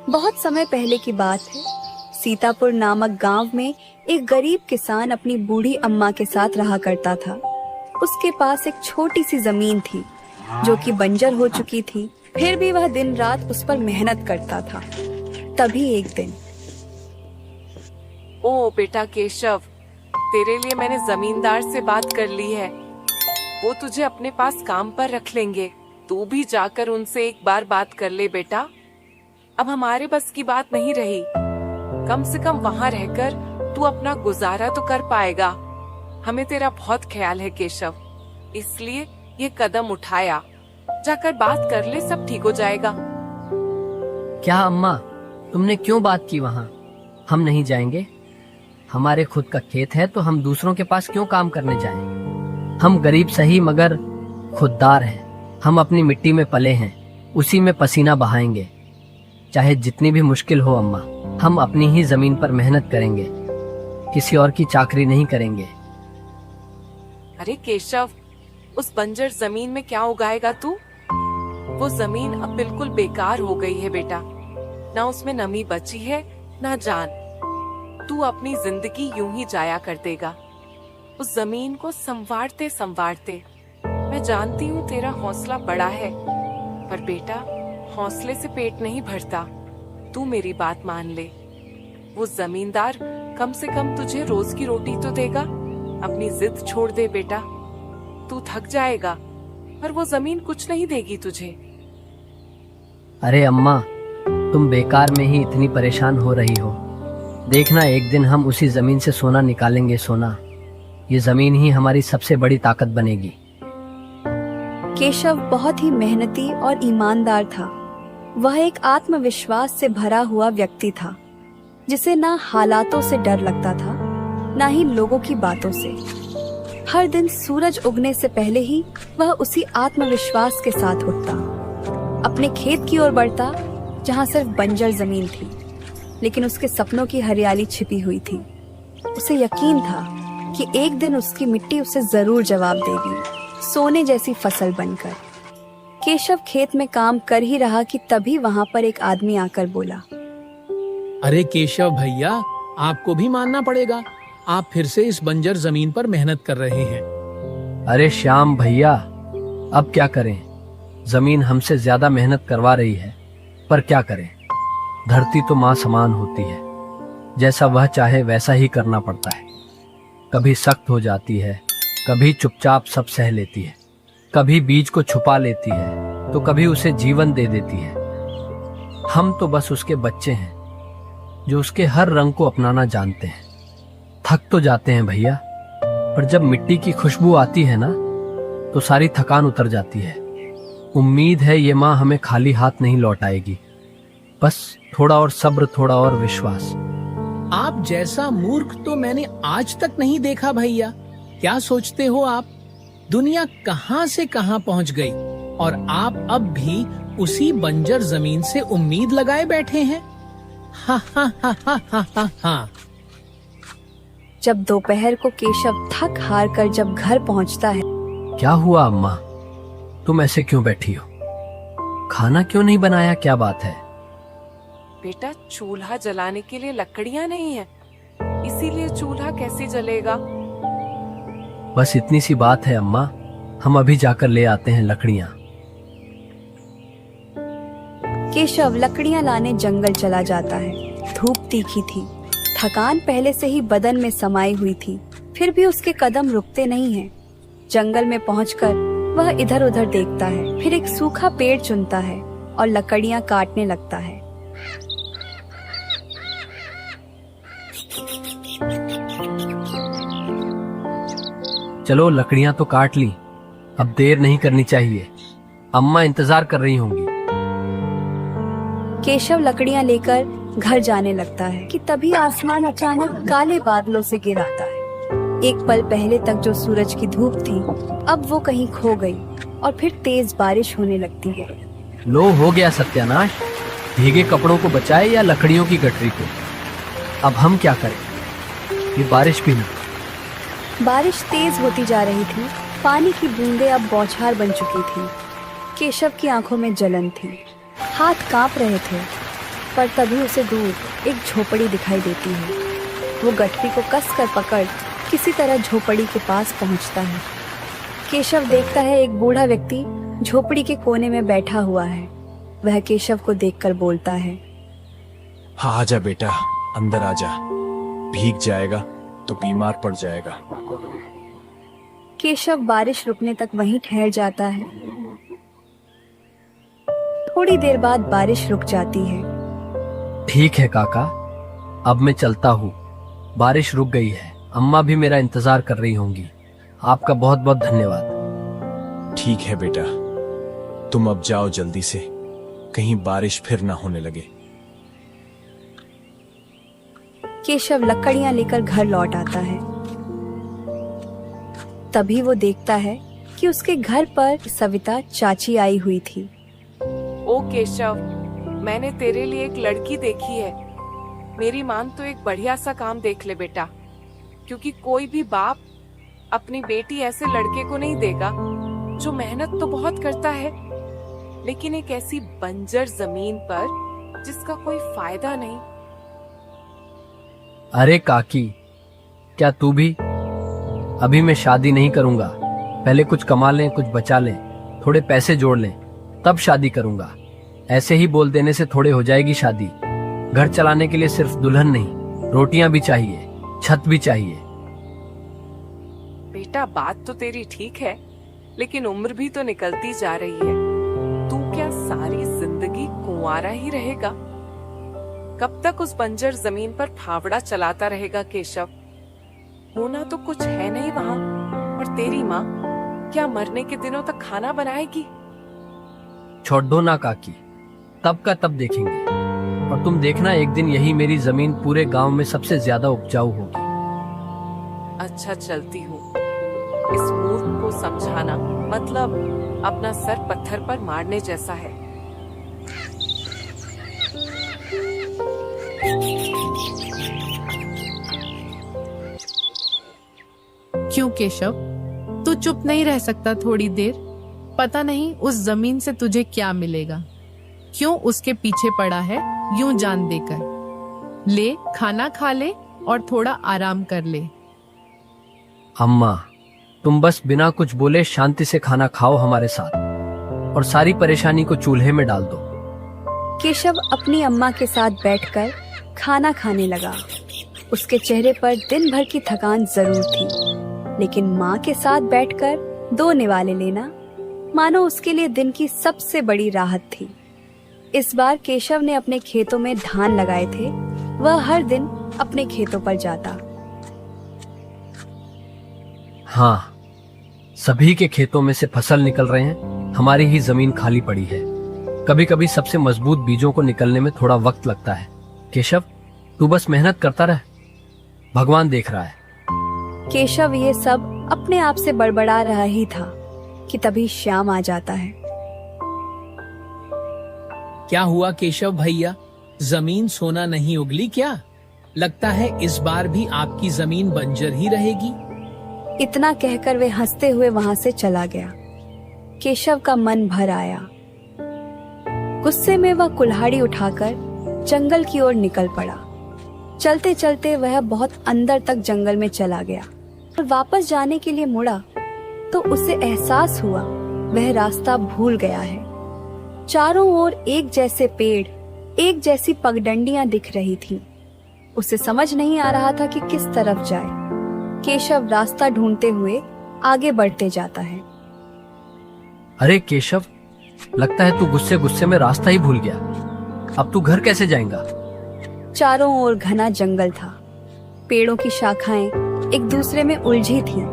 बहुत समय पहले की बात है। सीतापुर नामक गांव में एक गरीब किसान अपनी बूढ़ी अम्मा के साथ रहा करता था। उसके पास एक छोटी सी जमीन थी जो कि बंजर हो चुकी थी, फिर भी वह दिन रात उस पर मेहनत करता था। तभी एक दिन, ओ बेटा केशव, तेरे लिए मैंने जमींदार से बात कर ली है। वो तुझे अपने पास काम पर रख लेंगे। तू भी जाकर उनसे एक बार बात कर ले बेटा। अब हमारे बस की बात नहीं रही। कम से कम वहाँ रहकर तू अपना गुजारा तो कर पाएगा। हमें तेरा बहुत ख्याल है केशव, इसलिए ये कदम उठाया। जाकर बात कर ले, सब ठीक हो जाएगा। क्या अम्मा, तुमने क्यों बात की वहाँ? हम नहीं जाएंगे। हमारे खुद का खेत है तो हम दूसरों के पास क्यों काम करने जाएं? हम गरीब सही मगर खुददार हैं। हम अपनी मिट्टी में पले हैं, उसी में पसीना बहाएंगे। चाहे जितनी भी मुश्किल हो अम्मा, हम अपनी ही जमीन पर मेहनत करेंगे, किसी और की चाकरी नहीं करेंगे। अरे केशव, उस बंजर जमीन में क्या उगाएगा तू? वो जमीन अब बिल्कुल बेकार हो गई है बेटा। ना उसमें नमी बची है ना जान। तू अपनी जिंदगी यूं ही जाया कर देगा, उस जमीन को संवारते संवारते। मैं जानती हूँ तेरा हौसला बड़ा है, पर बेटा हौसले से पेट नहीं भरता। तू मेरी बात मान ले। वो जमींदार कम से कम तुझे रोज की रोटी तो देगा। अपनी जिद छोड़ दे बेटा। तू थक जाएगा पर वो जमीन कुछ नहीं देगी तुझे। अरे अम्मा, तुम बेकार में ही इतनी परेशान हो रही हो। देखना, एक दिन हम उसी जमीन से सोना निकालेंगे। सोना, ये जमीन ही हमारी सबसे बड़ी ताकत बनेगी। केशव बहुत ही मेहनती और ईमानदार था। वह एक आत्मविश्वास से भरा हुआ व्यक्ति था, जिसे ना हालातों से डर लगता था, ना ही लोगों की बातों से। हर दिन सूरज उगने से पहले ही वह उसी आत्मविश्वास के साथ उठता, अपने खेत की ओर बढ़ता जहाँ सिर्फ बंजर जमीन थी, लेकिन उसके सपनों की हरियाली छिपी हुई थी। उसे यकीन था कि एक दिन उसकी मिट्टी उसे जरूर जवाब देगी, सोने जैसी फसल बनकर। केशव खेत में काम कर ही रहा कि तभी वहाँ पर एक आदमी आकर बोला, अरे केशव भैया, आपको भी मानना पड़ेगा। आप फिर से इस बंजर जमीन पर मेहनत कर रहे हैं। अरे श्याम भैया, अब क्या करें? जमीन हमसे ज्यादा मेहनत करवा रही है, पर क्या करें? धरती तो माँ समान होती है, जैसा वह चाहे वैसा ही करना पड़ता है। कभी सख्त हो जाती है, कभी चुपचाप सब सह लेती है, कभी बीज को छुपा लेती है तो कभी उसे जीवन दे देती है। हम तो बस उसके बच्चे हैं जो उसके हर रंग को अपनाना जानते हैं। थक तो जाते हैं भैया, पर जब मिट्टी की खुशबू आती है ना, तो सारी थकान उतर जाती है। उम्मीद है ये माँ हमें खाली हाथ नहीं लौटाएगी। बस थोड़ा और सब्र, थोड़ा और विश्वास। आप जैसा मूर्ख तो मैंने आज तक नहीं देखा भैया। क्या सोचते हो आप? दुनिया कहां से कहां पहुंच गई और आप अब भी उसी बंजर जमीन से उम्मीद लगाए बैठे हैं। हा हा हा हा हा हा हा। जब दोपहर को केशव थक हार कर जब घर पहुंचता है। क्या हुआ अम्मा, तुम ऐसे क्यों बैठी हो? खाना क्यों नहीं बनाया? क्या बात है? बेटा, चूल्हा जलाने के लिए लकड़ियाँ नहीं है, इसीलिए चूल्हा कैसे जलेगा? बस इतनी सी बात है अम्मा, हम अभी जाकर ले आते हैं लकड़ियाँ। केशव लकड़ियाँ लाने जंगल चला जाता है। धूप तीखी थी, थकान पहले से ही बदन में समाई हुई थी, फिर भी उसके कदम रुकते नहीं हैं। जंगल में पहुंचकर वह इधर उधर देखता है, फिर एक सूखा पेड़ चुनता है और लकड़ियाँ काटने लगता है। चलो, लकड़ियां तो काट ली, अब देर नहीं करनी चाहिए। अम्मा इंतजार कर रही होंगी। केशव लकड़ियां लेकर घर जाने लगता है कि तभी आसमान अचानक काले बादलों से घिर आता है। एक पल पहले तक जो सूरज की धूप थी, अब वो कहीं खो गई और फिर तेज बारिश होने लगती है। लो, हो गया सत्यानाश। भीगे कपड़ों को बचाए या लकड़ियों की गठरी को? अब हम क्या करें? ये बारिश भी नहीं। बारिश तेज होती जा रही थी, पानी की बूंदें अब बौछार बन चुकी थी। केशव की आंखों में जलन थी, हाथ कांप रहे थे। पर तभी उसे दूर एक झोपड़ी दिखाई देती है। वो गठरी को कसकर पकड़ किसी तरह झोपड़ी के पास पहुंचता है। केशव देखता है एक बूढ़ा व्यक्ति झोपड़ी के कोने में बैठा हुआ है। वह केशव को देखकर बोलता है, हाँ आजा बेटा, अंदर आजा, भीग जाएगा तो बीमार पड़ जाएगा। केशव बारिश रुकने तक वहीं ठहर जाता है। थोड़ी देर बाद बारिश रुक जाती है। ठीक है काका, अब मैं चलता हूँ। बारिश रुक गई है, अम्मा भी मेरा इंतजार कर रही होंगी। आपका बहुत बहुत धन्यवाद। ठीक है बेटा, तुम अब जाओ जल्दी से, कहीं बारिश फिर ना होने लगे। केशव लकड़ियां लेकर घर लौट आता है। तभी वो देखता है कि उसके घर पर सविता चाची आई हुई थी। ओ केशव, मैंने तेरे लिए एक लड़की देखी है। मेरी मान तो एक बढ़िया सा काम देख ले बेटा, क्योंकि कोई भी बाप अपनी बेटी ऐसे लड़के को नहीं देगा जो मेहनत तो बहुत करता है, लेकिन एक ऐसी बंजर जमीन पर जिसका कोई फायदा नहीं। अरे काकी, क्या तू भी? अभी मैं शादी नहीं करूंगा। पहले कुछ कमा लें, कुछ बचा लें, थोड़े पैसे जोड़ लें, तब शादी करूंगा। ऐसे ही बोल देने से थोड़े हो जाएगी शादी। घर चलाने के लिए सिर्फ दुल्हन नहीं, रोटियां भी चाहिए, छत भी चाहिए। बेटा, बात तो तेरी ठीक है, लेकिन उम्र भी तो निकलती जा रही है। तू क्या सारी जिंदगी कुंवारा ही रहेगा? कब तक उस बंजर जमीन पर फावड़ा चलाता रहेगा केशव? होना तो कुछ है नहीं वहाँ। और तेरी माँ क्या मरने के दिनों तक खाना बनाएगी? छोड़ दो ना काकी, तब का तब देखेंगे। और तुम देखना, एक दिन यही मेरी जमीन पूरे गांव में सबसे ज्यादा उपजाऊ होगी। अच्छा, चलती हूँ। इस मूर्ख को समझाना मतलब अपना सर पत्थर पर मारने जैसा है। क्यों केशव, तू चुप नहीं रह सकता थोड़ी देर? पता नहीं उस जमीन से तुझे क्या मिलेगा। क्यों उसके पीछे पड़ा है यूं जान देकर? ले, खाना खा ले और थोड़ा आराम कर ले। अम्मा, तुम बस बिना कुछ बोले शांति से खाना खाओ हमारे साथ, और सारी परेशानी को चूल्हे में डाल दो। केशव अपनी अम्मा के साथ बैठकर खाना खाने लगा। उसके चेहरे पर दिन भर की थकान जरूर थी, लेकिन माँ के साथ बैठकर 2 निवाले लेना मानो उसके लिए दिन की सबसे बड़ी राहत थी। इस बार केशव ने अपने खेतों में धान लगाए थे। वह हर दिन अपने खेतों पर जाता। हाँ, सभी के खेतों में से फसल निकल रहे हैं, हमारी ही जमीन खाली पड़ी है। कभी कभी सबसे मजबूत बीजों को निकलने में थोड़ा वक्त लगता है। केशव, तू बस मेहनत करता रह, भगवान देख रहा है। केशव ये सब अपने आप से बड़बड़ा रहा ही था कि तभी श्याम आ जाता है। क्या हुआ केशव भैया, जमीन सोना नहीं उगली क्या? लगता है इस बार भी आपकी जमीन बंजर ही रहेगी। इतना कहकर वे हंसते हुए वहां से चला गया। केशव का मन भर आया। गुस्से में वह कुल्हाड़ी उठाकर जंगल की ओर निकल पड़ा। चलते चलते वह बहुत अंदर तक जंगल में चला गया और वापस जाने के लिए मुड़ा तो उसे एहसास हुआ वह रास्ता भूल गया है। चारों ओर एक जैसे पेड़, एक जैसी पगडंडियां दिख रही थीं। उसे समझ नहीं आ रहा था कि किस तरफ जाए। केशव रास्ता ढूंढते हुए आगे बढ़ते जाता है। अरे केशव, लगता है तू गुस्से गुस्से में रास्ता ही भूल गया। अब तू घर कैसे जाएगा? चारों ओर घना जंगल था। पेड़ों की शाखाएं एक दूसरे में उलझी थीं।